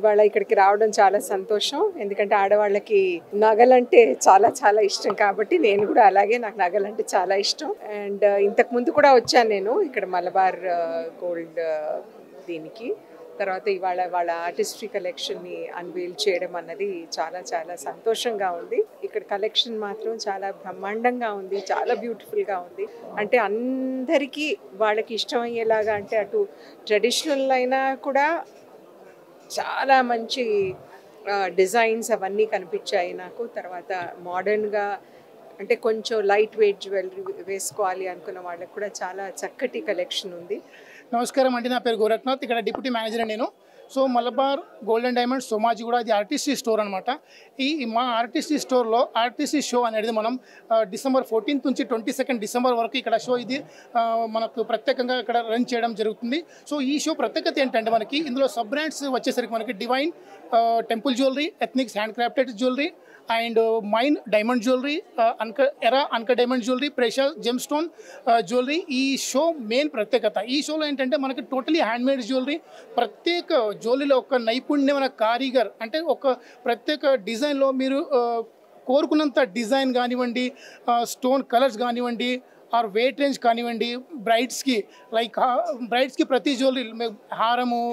ఇవాళ ఇక్కడికి రావడం చాలా సంతోషం. ఎందుకంటే ఆడవాళ్ళకి నగలంటే చాలా చాలా ఇష్టం కాబట్టి నేను కూడా అలాగే, నాకు నగలంటే చాలా ఇష్టం. అండ్ ఇంతకు ముందు కూడా వచ్చాను నేను ఇక్కడ మలబార్ గోల్డ్ దీనికి. తర్వాత ఇవాళ వాళ్ళ ఆర్టిస్ట్రీ కలెక్షన్ని అన్వేల్ చేయడం అన్నది చాలా చాలా సంతోషంగా ఉంది. ఇక్కడ కలెక్షన్ మాత్రం చాలా బ్రహ్మాండంగా ఉంది, చాలా బ్యూటిఫుల్గా ఉంది. అంటే అందరికీ వాళ్ళకి ఇష్టమయ్యేలాగా, అంటే అటు ట్రెడిషనల్ అయినా కూడా చాలా మంచి డిజైన్స్ అవన్నీ కనిపించాయి నాకు. తర్వాత మోడర్న్గా అంటే కొంచెం లైట్ వెయిట్ జ్యువెలరీ వేసుకోవాలి అనుకున్న వాళ్ళకి కూడా చాలా చక్కటి కలెక్షన్ ఉంది. నమస్కారం అండి, నా పేరు గోరఖ్నాథ్, ఇక్కడ డిప్యూటీ మేనేజర్ నేను. So Malabar gold and diamonds Somajiguda, ఇది ఆర్టిస్ట్రీ స్టోర్ అనమాట. మా ఆర్టిస్ట్రీ స్టోర్లో ఆర్టిస్ట్రీ షో అనేది మనం డిసెంబర్ 14 నుంచి 22 డిసెంబర్ వరకు ఇక్కడ షో ఇది మనకు ప్రత్యేకంగా ఇక్కడ రన్ చేయడం జరుగుతుంది. సో ఈ షో ప్రత్యేకత ఏంటంటే మనకి ఇందులో సబ్ బ్రాండ్స్ వచ్చేసరికి మనకి divine temple jewellery, ethnics handcrafted jewellery and mine diamond jewellery, Era uncut diamond jewellery, precious gem stone jewellery. ఈ షో మెయిన్ ప్రత్యేకత. ఈ షోలో ఏంటంటే మనకి టోటలీ హ్యాండ్మేడ్ జ్యువెలరీ, ప్రత్యేక జ్యువెలరీలో ఒక నైపుణ్యమైన కారీగర్, అంటే ఒక ప్రత్యేక డిజైన్లో మీరు కోరుకున్నంత డిజైన్ కానివ్వండి, స్టోన్ కలర్స్ కానివ్వండి, ఆర్ వెయిట్ రేంజ్ కానివ్వండి, బ్రైడ్స్కి ప్రతి జ్యువెలరీ హారము,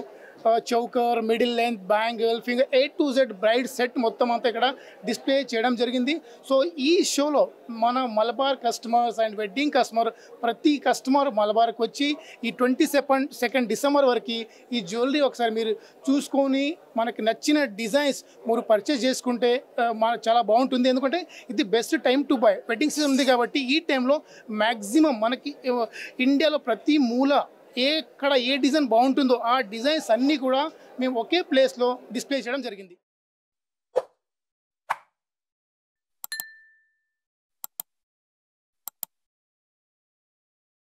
choker, middle length, bangle, finger, A to Z bride set మొత్తం అంతా ఇక్కడ డిస్ప్లే చేయడం జరిగింది. సో ఈ షోలో మన Malabar customers and wedding customer, ప్రతి కస్టమర్ మలబార్కి వచ్చి ఈ 22 డిసెంబర్ వరకు ఈ జ్యువెలరీ ఒకసారి మీరు చూసుకొని మనకి నచ్చిన డిజైన్స్ మీరు పర్చేస్ చేసుకుంటే మనకు చాలా బాగుంటుంది. ఎందుకంటే ఇది best time to buy. Wedding season ఉంది కాబట్టి ఈ టైంలో మ్యాక్సిమం మనకి ఇండియాలో ప్రతి మూల ఏ డిజైన్ బాగుంటుందో ఆ డిజైన్స్ అన్నీ కూడా మేము ఒకే ప్లేస్లో డిస్ప్లే చేయడం జరిగింది.